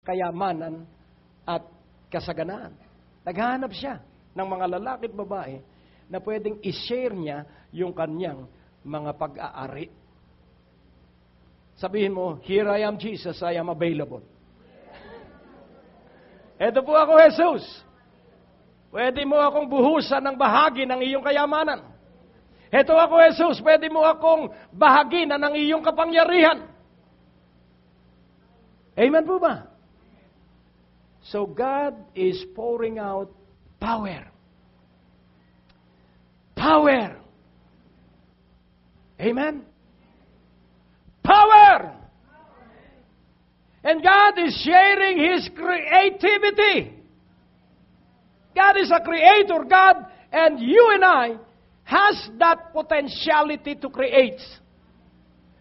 kayamanan at kasaganaan. Naghahanap siya ng mga lalaki at babae na pwedeng i-share niya yung kanyang mga pag-aari. Sabihin mo, here I am Jesus, I am available. Ito po ako, Jesus. Pwede mo akong buhusan ng bahagi ng iyong kayamanan. Ito ako, Jesus. Pwede mo akong bahaginan ng iyong kapangyarihan. Amen po ba? So God is pouring out power. Power. Amen? Power! And God is sharing His creativity. God is a creator, God, and you and I has that potentiality to create.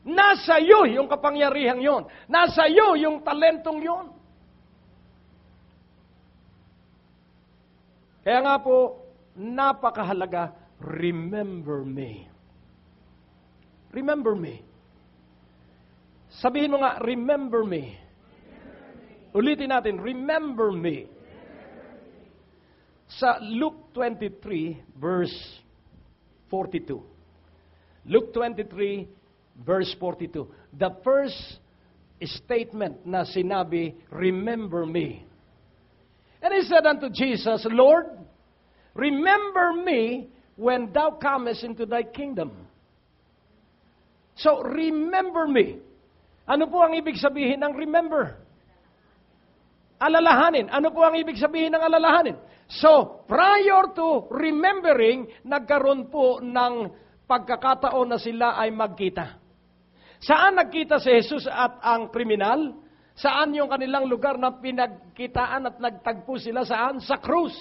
Nasa iyo yung kapangyarihang yon. Nasa iyo yung talentong yon. Kaya nga po, napakahalaga, remember me. Remember me. Sabihin mo nga, remember me. Ulitin natin, remember me. Sa Luke 23, verse 42. Luke 23, verse 42. The first statement na sinabi, remember me. And he said unto Jesus, Lord, remember me when thou comest into thy kingdom. So, remember me. Ano po ang ibig sabihin ng remember? Alalahanin. Ano po ang ibig sabihin ng alalahanin? So, prior to remembering, nagkaroon po ng pagkakataon na sila ay magkita. Saan nagkita si Jesus at ang kriminal? Saan yung kanilang lugar na pinagkitaan at nagtagpo sila? Saan? Sa krus.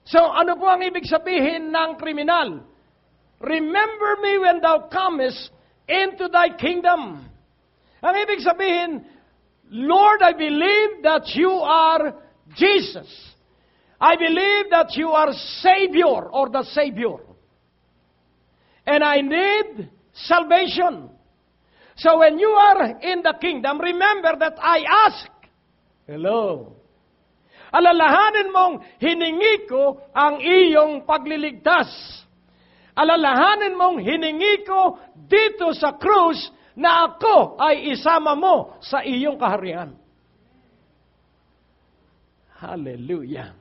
So, ano po ang ibig sabihin ng kriminal? Remember me when thou comest into thy kingdom. Ang ibig sabihin, Lord, I believe that you are Jesus. I believe that you are Savior or the Savior. And I need salvation. So when you are in the kingdom, remember that I ask. Hello. Alalahanin mong hiningi ko ang iyong pagliligtas. Alalahanin mong hiningi ko dito sa krus na ako ay isama mo sa iyong kaharian. Hallelujah.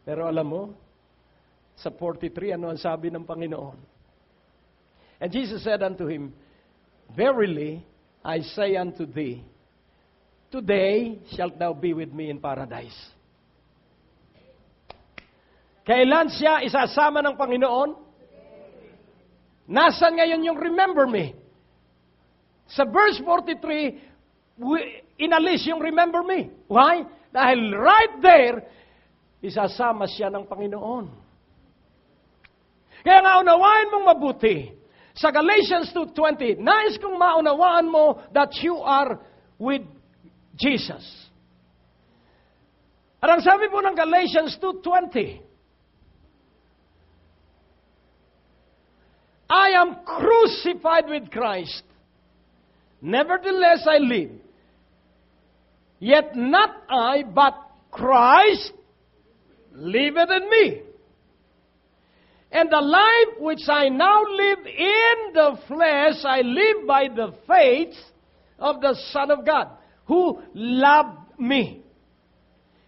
Pero alam mo, sa 43, ano ang sabi ng Panginoon? And Jesus said unto him, Verily, I say unto thee, today shalt thou be with me in paradise. Kailan siya isasama ng Panginoon? Nasaan ngayon yung remember me? Sa verse 43, inalis yung remember me. Why? Dahil right there, isasama siya ng Panginoon. Kaya nga unawain mong mabuti. Sa Galatians 2:20, nais kong maunawaan mo that you are with Jesus. At ang sabi po ng Galatians 2:20, I am crucified with Christ. Nevertheless I live. Yet not I, but Christ liveth in me. And the life which I now live in the flesh, I live by the faith of the Son of God, who loved me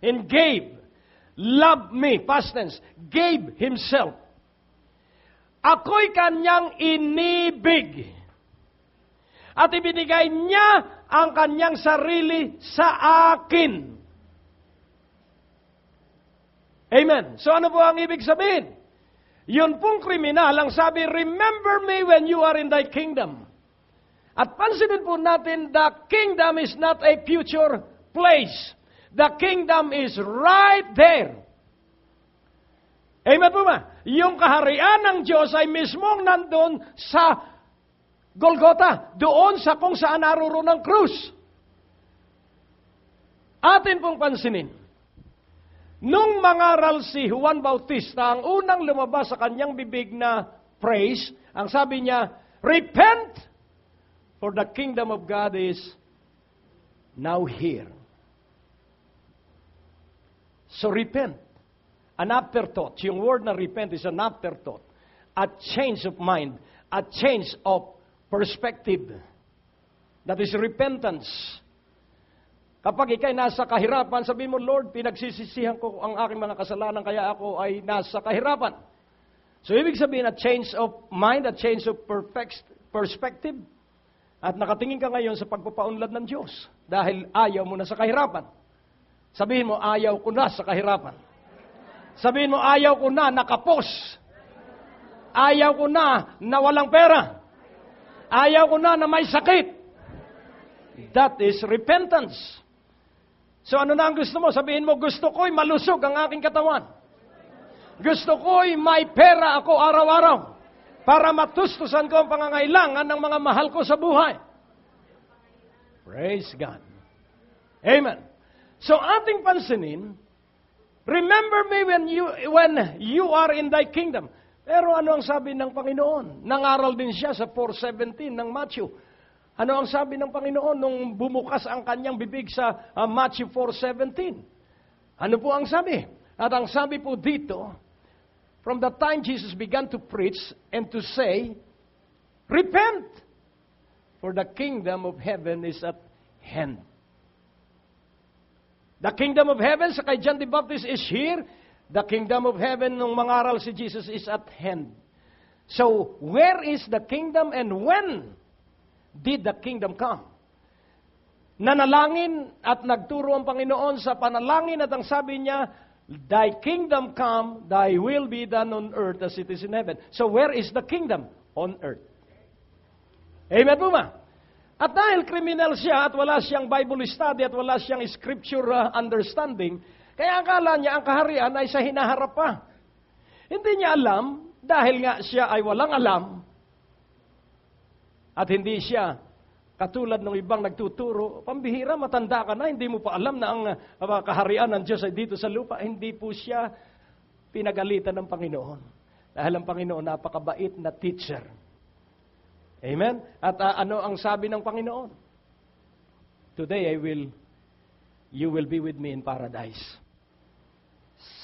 and loved me, past tense, gave Himself. Ako'y Kanyang inibig. At ibinigay niya ang Kanyang sarili sa akin. Amen. So ano po ang ibig sabihin? Yun pong kriminal, ang sabi, remember me when you are in thy kingdom. At pansinin po natin, the kingdom is not a future place. The kingdom is right there. Amen po ba? Yung kaharian ng Diyos ay mismong nandun sa Golgotha, doon sa kung saan naroon ang krus. Atin pong pansinin, nung mangaral si Juan Bautista, ang unang lumabas sa kanyang bibig na praise, ang sabi niya, repent, for the kingdom of God is now here. So repent. An afterthought. Yung word na repent is an afterthought. A change of mind. A change of perspective. That is repentance. Kapag ikay nasa kahirapan, sabi mo, Lord, pinagsisisihan ko ang aking mga kasalanan, kaya ako ay nasa kahirapan. So, ibig sabihin, a change of mind, a change of perspective. At nakatingin ka ngayon sa pagpapaunlad ng Diyos dahil ayaw mo na sa kahirapan. Sabihin mo, ayaw ko na sa kahirapan. Sabihin mo, ayaw ko na nakapos. Ayaw ko na walang pera. Ayaw ko na may sakit. That is repentance. So ano na ang gusto mo? Sabihin mo, gusto ko'y malusog ang aking katawan. Gusto ko'y may pera ako araw-araw para matustusan ko ang pangangailangan ng mga mahal ko sa buhay. Praise God. Amen. So ating pansinin, remember me when you are in thy kingdom. Pero ano ang sabi ng Panginoon? Nangaral din siya sa 4:17 ng Matthew. Ano ang sabi ng Panginoon nung bumukas ang kanyang bibig sa Matthew 4:17? Ano po ang sabi? At ang sabi po dito, from the time Jesus began to preach and to say, repent, for the kingdom of heaven is at hand. The kingdom of heaven, sa kay John the Baptist, is here. The kingdom of heaven, nung mangaral si Jesus, is at hand. So, where is the kingdom and when did the kingdom come? Nanalangin at nagturo ang Panginoon sa panalangin at ang sabi niya, thy kingdom come, thy will be done on earth as it is in heaven. So where is the kingdom? On earth. Amen po ba? At dahil criminal siya at wala siyang Bible study at wala siyang scripture understanding, kaya akala niya ang kaharian ay sa hinaharap pa. Hindi niya alam, dahil nga siya ay walang alam, at hindi siya katulad ng ibang nagtuturo, pambihira, matanda ka na, hindi mo pa alam na ang kaharian ng Diyos ay dito sa lupa. Hindi po siya pinagalitan ng Panginoon. Dahil ang Panginoon napakabait na teacher. Amen? At ano ang sabi ng Panginoon? Today you will be with me in paradise.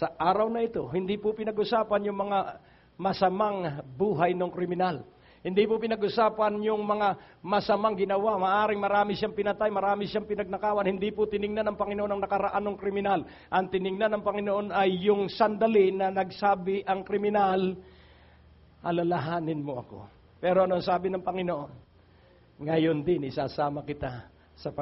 Sa araw na ito, hindi po pinag-usapan yung mga masamang buhay ng kriminal. Hindi po pinag-usapan yung mga masamang ginawa. Maaring marami siyang pinatay, marami siyang pinagnakawan. Hindi po tiningnan ng Panginoon ang nakaraan ng kriminal. Ang tiningnan ng Panginoon ay yung sandali na nagsabi ang kriminal, alalahanin mo ako. Pero ano sabi ng Panginoon? Ngayon din, isasama kita sa